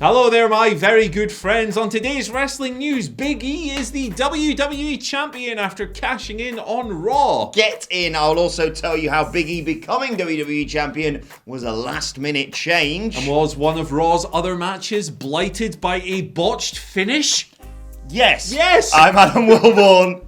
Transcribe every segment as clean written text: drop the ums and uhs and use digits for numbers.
Hello there, my very good friends. On today's wrestling news, Big E is the WWE Champion after cashing in on Raw. Get in. I'll also tell you how Big E becoming WWE Champion was a last-minute change. And was one of Raw's other matches blighted by a botched finish? Yes. Yes. I'm Adam Wilborn.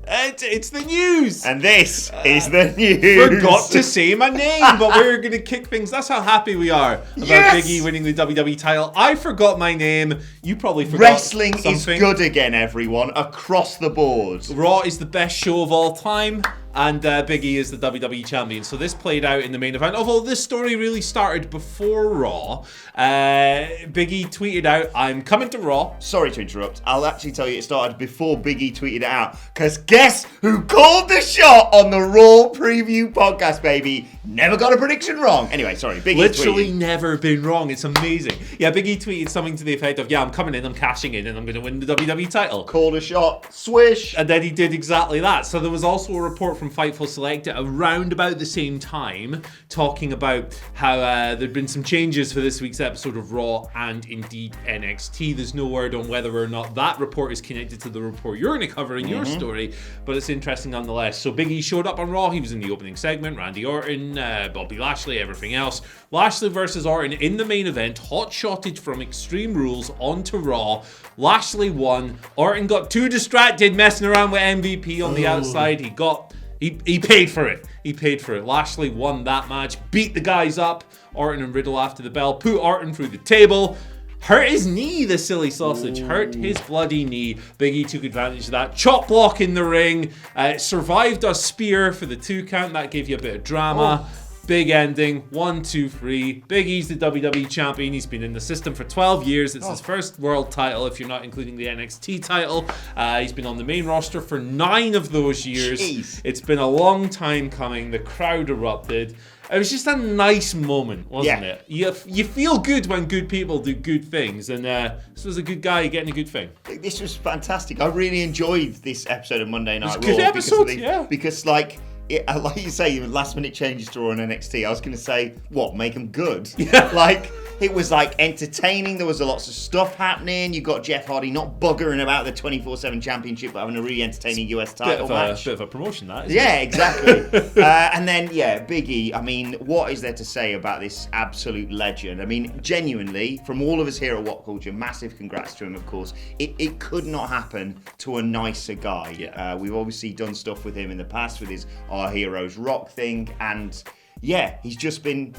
It's the news. And this is the news. Forgot to say my name, but we're going to kick things. That's how happy we are about Big E winning the WWE title. I forgot my name. You probably forgot Wrestling something. is good again, everyone, across the board. Raw is the best show of all time, and Big E is the WWE Champion. So this played out in the main event. Although this story really started before Raw, Big E tweeted out, "I'm coming to Raw." Sorry to interrupt. I'll actually tell you it started before Big E tweeted it out. Because guess who called the shot on the Raw preview podcast, baby? Never got a prediction wrong. Anyway, sorry. Big E Literally tweeted. never been wrong. It's amazing. Yeah, Big E tweeted something to the effect of, "Yeah, I'm coming in, I'm cashing in, and I'm going to win the WWE title." Called a shot. Swish. And then he did exactly that. So there was also a report from Fightful Select around about the same time talking about how there'd been some changes for this week's episode of Raw and indeed NXT. There's no word on whether or not that report is connected to the report you're going to cover in your story, but it's interesting nonetheless. So Big E showed up on Raw. He was in the opening segment. Randy Orton, Bobby Lashley, everything else. Lashley versus Orton in the main event. Hot-shotted from Extreme Rules onto Raw. Lashley won. Orton got too distracted messing around with MVP on the outside. He paid for it. He paid for it. Lashley won that match, beat the guys up. Orton and Riddle after the bell, put Orton through the table, hurt his knee, the silly sausage, hurt his bloody knee. Big E took advantage of that. Chop block in the ring, survived a spear for the 2 count. That gave you a bit of drama. Big ending, 1, 2, 3. Big E's the WWE Champion. He's been in the system for 12 years. It's his first world title, if you're not including the NXT title. He's been on the main roster for 9 of those years. Jeez. It's been a long time coming. The crowd erupted. It was just a nice moment, wasn't it? You feel good when good people do good things, and this was a good guy getting a good thing. This was fantastic. I really enjoyed this episode of Monday Night Raw. Good episode, Because like you say, last minute changes to Raw and NXT. I was going to say, what, make them good? Yeah. Like, it was like entertaining. There was lots of stuff happening. You got Jeff Hardy not buggering about the 24/7 championship, but having a really entertaining US title match. Bit of a promotion, that, isn't Yeah, it? exactly. And then, Big E. I mean, what is there to say about this absolute legend? I mean, genuinely, from all of us here at WhatCulture, massive congrats to him, of course. It could not happen to a nicer guy. Yeah. We've obviously done stuff with him in the past with his Our Heroes Rock thing. And, he's just been...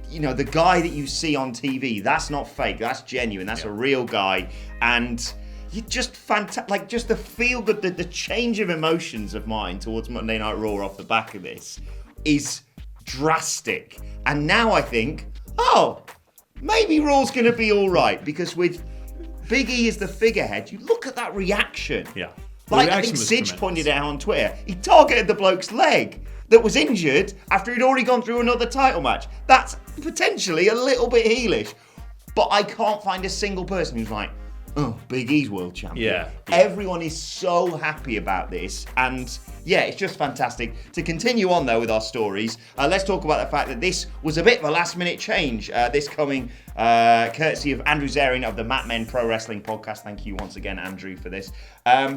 the guy that you see on TV, that's not fake, that's genuine, that's a real guy. And you just fantastic, like just the feel, the change of emotions of mine towards Monday Night Raw off the back of this is drastic. And now I think, maybe Raw's going to be all right, because with Big E as the figurehead, you look at that reaction. Yeah. Like I think Sidge pointed out on Twitter, he targeted the bloke's leg that was injured after he'd already gone through another title match. That's potentially a little bit heelish. But I can't find a single person who's like, Big E's world champion. Yeah. Everyone is so happy about this. And it's just fantastic. To continue on though with our stories, let's talk about the fact that this was a bit of a last minute change. This coming courtesy of Andrew Zarian of the Mat Men Pro Wrestling Podcast. Thank you once again, Andrew, for this.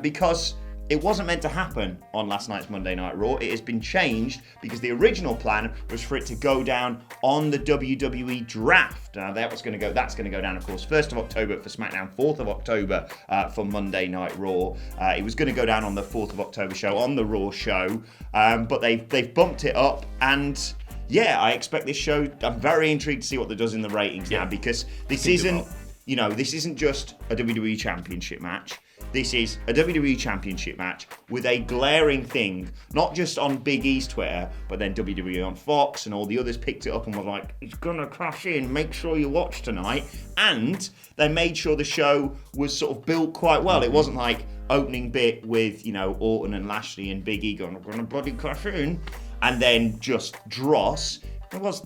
Because it wasn't meant to happen on last night's Monday Night Raw. It has been changed because the original plan was for it to go down on the WWE draft. Now that's going to go down, of course, 1st of October for SmackDown, 4th of October for Monday Night Raw. It was going to go down on the 4th of October show, on the Raw show, but they've bumped it up, and I expect this show. I'm very intrigued to see what it does in the ratings now, because this isn't just a WWE Championship match. This is a WWE Championship match with a glaring thing, not just on Big E's Twitter, but then WWE on Fox and all the others picked it up and were like, it's gonna crash in, make sure you watch tonight. And they made sure the show was sort of built quite well. It wasn't like opening bit with, Orton and Lashley and Big E going, I'm gonna bloody crash in, and then just dross. It was,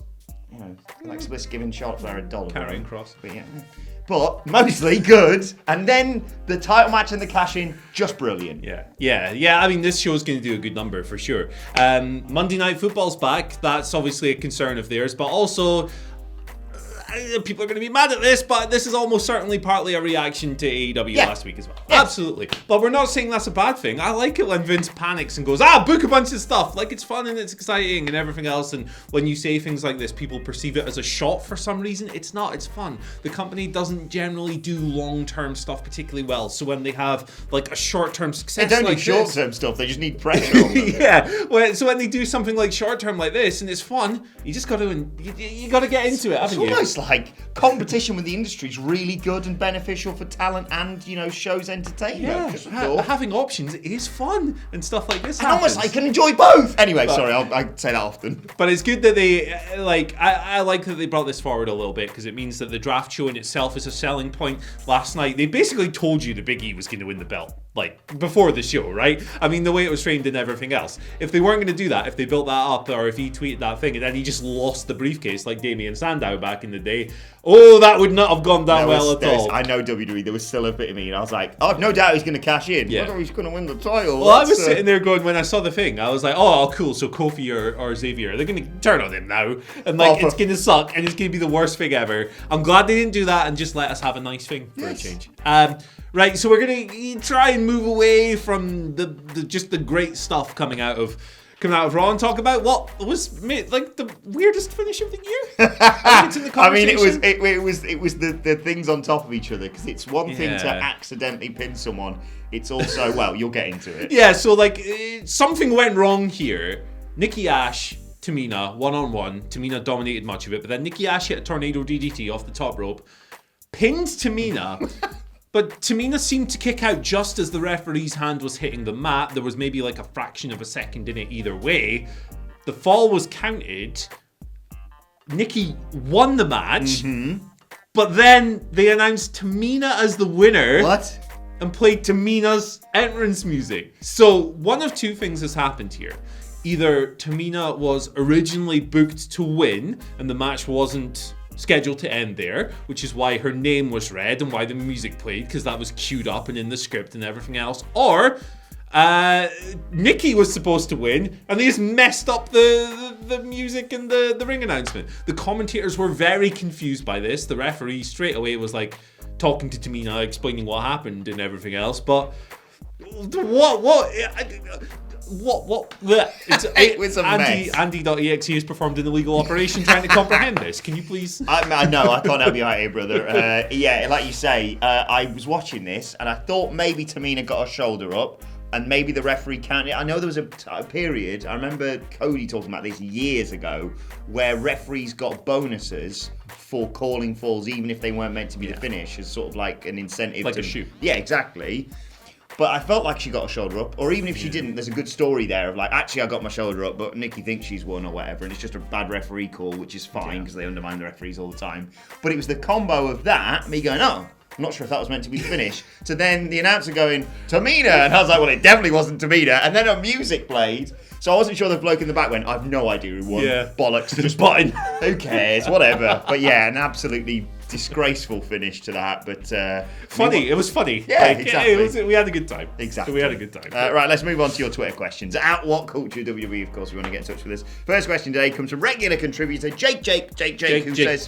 like Spliss giving Charlotte Flair $1. Carrying cross. But mostly good. And then the title match and the cash-in, just brilliant. Yeah. I mean, this show's going to do a good number for sure. Monday Night Football's back. That's obviously a concern of theirs. But also, people are going to be mad at this, but this is almost certainly partly a reaction to AEW last week as well. Yeah. Absolutely. But we're not saying that's a bad thing. I like it when Vince panics and goes, book a bunch of stuff. Like, it's fun and it's exciting and everything else. And when you say things like this, people perceive it as a shot for some reason. It's not. It's fun. The company doesn't generally do long-term stuff particularly well. So when they have, like, a short-term success they don't like do short-term stuff. They just need pressure on them. Yeah. So when they do something like short-term like this and it's fun, you just got to you got to get into it, haven't you? It's almost like competition with the industry is really good and beneficial for talent and, shows entertainment. Yeah, having options is fun and stuff like this. And almost I can enjoy both. Anyway, sorry, I say that often. But it's good that they I like that they brought this forward a little bit because it means that the draft show in itself is a selling point. Last night they basically told you the Big E was going to win the belt. Like, before the show, right? I mean, the way it was framed and everything else. If they weren't going to do that, if they built that up, or if he tweeted that thing, and then he just lost the briefcase like Damien Sandow back in the day, that would not have gone down well at all. I know WWE, there was still a bit of me, and I was like, I've no doubt he's going to cash in. Yeah. Whether he's going to win the title. Well, I was sitting there going, when I saw the thing, I was like, cool, so Kofi or Xavier, they're going to turn on him now, and it's going to suck, and it's going to be the worst thing ever. I'm glad they didn't do that and just let us have a nice thing for a change. Right, so we're going to try and move away from the great stuff coming out of Raw and talk about what was like the weirdest finish of the year. I mean, it was the things on top of each other, because it's one thing to accidentally pin someone. It's also, you'll get into it. Yeah, so something went wrong here. Nikki A.S.H, Tamina, one-on-one. Tamina dominated much of it, but then Nikki A.S.H hit a tornado DDT off the top rope, pinned Tamina. But Tamina seemed to kick out just as the referee's hand was hitting the mat. There was maybe like a fraction of a second in it either way. The fall was counted. Nikki won the match. Mm-hmm. But then they announced Tamina as the winner. What? And played Tamina's entrance music. So one of two things has happened here. Either Tamina was originally booked to win and the match wasn't scheduled to end there, which is why her name was read and why the music played, because that was queued up and in the script and everything else. Or Nikki was supposed to win and they just messed up the music and the ring announcement. The commentators were very confused by this. The referee straight away was like talking to Tamina, explaining what happened and everything else. But what? It was a mess. Andy.exe has performed an illegal operation trying to comprehend this. Can you please? I know, I can't help you out here, brother. Like you say, I was watching this and I thought maybe Tamina got her shoulder up and maybe the referee counted. I know there was a period, I remember Cody talking about this years ago, where referees got bonuses for calling falls even if they weren't meant to be the finish, as sort of like an incentive. Like a shoe. Yeah, exactly. But I felt like she got her shoulder up, or even if she didn't, there's a good story there of like, actually I got my shoulder up, but Nikki thinks she's won or whatever, and it's just a bad referee call, which is fine because they undermine the referees all the time. But it was the combo of that, me going, I'm not sure if that was meant to be the finish, to then the announcer going, Tamina, and I was like, well, it definitely wasn't Tamina, and then her music played. So I wasn't sure the bloke in the back went, I've no idea who won. Yeah. Bollocks. Just button. Who cares? Whatever. But yeah, an absolutely disgraceful finish to that. But funny. It was funny. Yeah, exactly. We had a good time. Exactly. So we had a good time. Right, let's move on to your Twitter questions. At WhatCulture WWE, of course, we want to get in touch with us. First question today comes from regular contributor Jake, who says,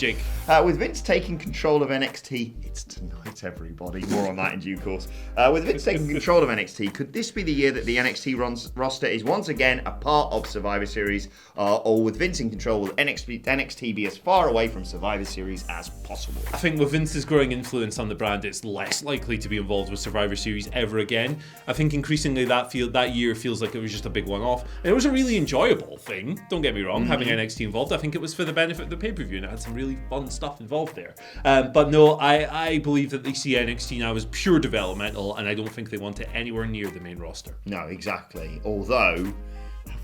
with Vince taking control of NXT, it's tonight, everybody. More on that in due course. With Vince taking control of NXT, could this be the year that the NXT roster is once again a part of Survivor Series, or with Vince in control, will NXT be as far away from Survivor Series as possible? I think with Vince's growing influence on the brand, it's less likely to be involved with Survivor Series ever again. I think increasingly that year feels like it was just a big one-off. And it was a really enjoyable thing, don't get me wrong, having NXT involved. I think it was for the benefit of the pay-per-view, and it had some really fun stuff involved there. But no, I believe that they see NXT now as pure developmental, and I don't think they want it anywhere near the main roster. No, exactly. Although,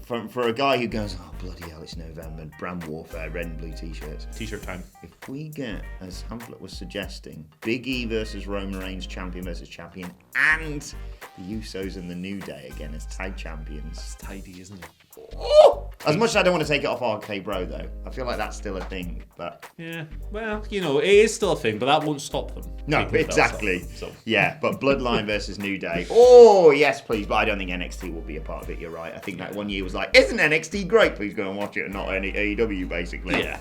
for a guy who goes, oh bloody hell, it's November, brand warfare, red and blue t-shirts. T-shirt time. If we get, as Hamlet was suggesting, Big E versus Roman Reigns, champion versus champion, and the Usos and the New Day again as tag champions. That's tidy, isn't it? Oh! As much as I don't want to take it off RK Bro, though. I feel like that's still a thing, but... Yeah, well, you know, it is still a thing, but that won't stop them. No, exactly. So. Yeah, but Bloodline versus New Day. Oh, yes, please. But I don't think NXT will be a part of it. You're right. I think that one year was like, isn't NXT great? Please go and watch it and not any AEW, basically. Yeah.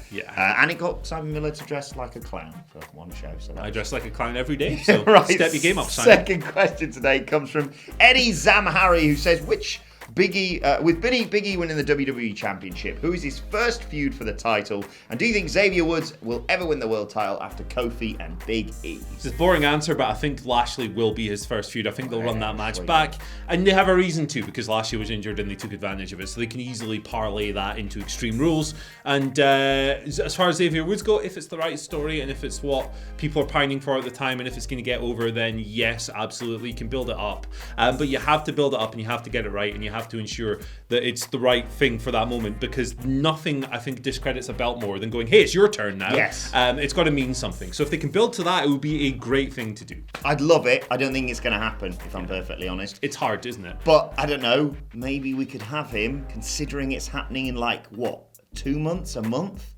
And it got Simon Miller to dress like a clown for one show. So I dress like a clown every day, so right. Step your game up, Simon. Second question today comes from Eddie Zamhari, who says, with Biggie winning the WWE Championship, who is his first feud for the title? And do you think Xavier Woods will ever win the world title after Kofi and Big E? It's a boring answer, but I think Lashley will be his first feud. I think they'll run that match back. And they have a reason to, because Lashley was injured and they took advantage of it. So they can easily parlay that into Extreme Rules. And as far as Xavier Woods go, if it's the right story and if it's what people are pining for at the time and if it's going to get over, then yes, absolutely, you can build it up. But you have to build it up and you have to get it right and you have to ensure that it's the right thing for that moment, because nothing, I think, discredits a belt more than going, hey, it's your turn now. Yes. It's got to mean something. So if they can build to that, it would be a great thing to do. I'd love it. I don't think it's going to happen, if I'm perfectly honest. It's hard, isn't it? But I don't know. Maybe we could have him, considering it's happening in like, what, 2 months, a month?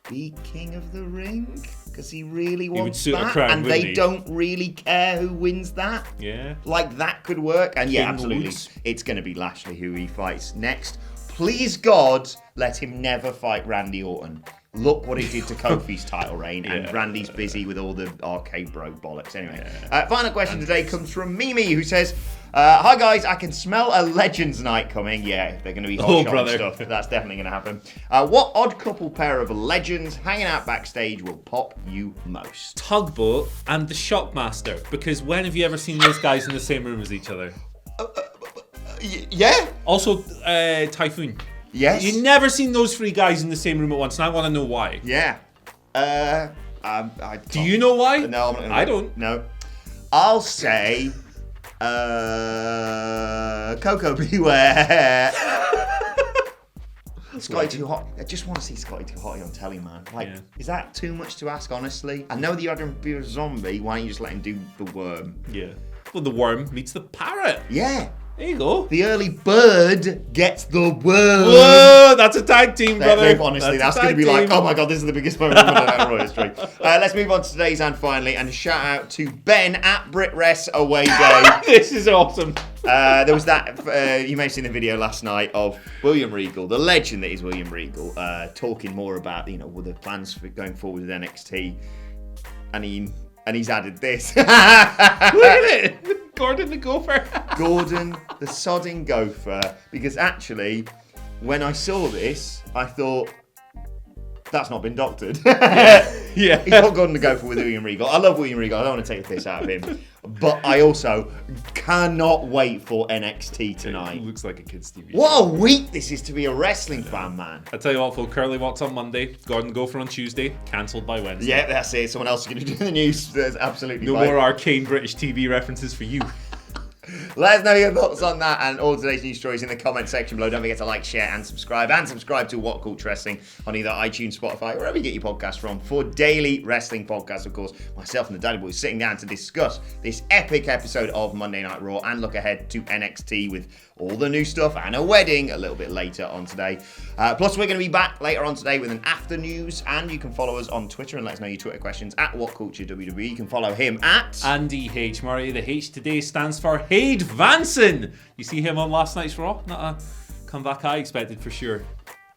Be King of the Ring? Because he really wants that. Crown, and they don't really care who wins that. Yeah. Like, that could work. And yeah, absolutely. Woods. It's going to be Lashley who he fights next. Please, God, let him never fight Randy Orton. Look what he did to Kofi's title reign, and Randy's busy with all the arcade bro bollocks. Anyway, final question today comes from Mimi, who says, hi guys, I can smell a Legends night coming. Yeah, they're going to be hot shot and stuff. That's definitely going to happen. What odd couple pair of legends hanging out backstage will pop you most? Tugboat and the Shockmaster, because when have you ever seen those guys in the same room as each other? Yeah. Also, Typhoon. Yes. You've never seen those three guys in the same room at once, and I want to know why. Yeah. Do you know why? No, I'm not gonna I don't. No. I'll say Coco Beware. Scotty Too Hot. I just want to see Scotty Too Hotty on telly, man. Like, is that too much to ask, honestly? I know that you had him be a zombie. Why don't you just let him do the worm? Yeah. Well, the worm meets the parrot. Yeah. There you go. The early bird gets the worm. Whoa, that's a tag team, brother. Honestly, that's going to be like, oh my God, this is the biggest moment in Raw history. Let's move on to today's and finally, and a shout out to Ben at BritRest Away Day. This is awesome. There was that, you may have seen the video last night of William Regal, the legend that is William Regal, talking more about, what the plans for going forward with NXT. And he's added this. Look at it. Gordon the Gopher. Gordon the sodding gopher. Because actually, when I saw this, I thought, that's not been doctored. Yeah. He's not Gordon the Gopher with William Regal. I love William Regal. I don't want to take the piss out of him. But I also cannot wait for NXT tonight. It looks like a kid's TV. What a week this is to be a wrestling fan, man. I tell you what, folks, Curly Watts on Monday, Gordon Gopher on Tuesday, cancelled by Wednesday. Yeah, that's it. Someone else is going to do the news. There's absolutely no more arcane British TV references for you. Let us know your thoughts on that and all today's news stories in the comment section below. Don't forget to like, share, and subscribe. And subscribe to WhatCulture Wrestling on either iTunes, Spotify, wherever you get your podcasts from, for daily wrestling podcasts. Of course, myself and the Daddy Boys sitting down to discuss this epic episode of Monday Night Raw and look ahead to NXT with all the new stuff and a wedding a little bit later on today. Plus, we're going to be back later on today with an after news, and you can follow us on Twitter and let us know your Twitter questions at WhatCulture WWE. You can follow him at Andy H. Murray. The H today stands for Hade Vanson. You see him on last night's Raw? Not a comeback I expected for sure.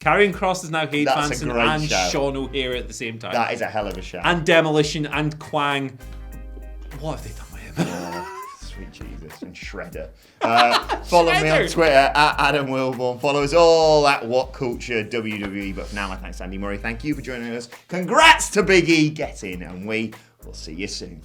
Karrion Kross is now Hade Vanson and shout. Sean O'Hare at the same time. That is a hell of a shout. And Demolition and Quang. What have they done with him? Oh, sweet Jesus. And Shredder. Follow me on Twitter at Adam Wilborn. Follow us all at WhatCulture WWE. But for now, my thanks to Andy Murray. Thank you for joining us. Congrats to Big E. Get in, and we will see you soon.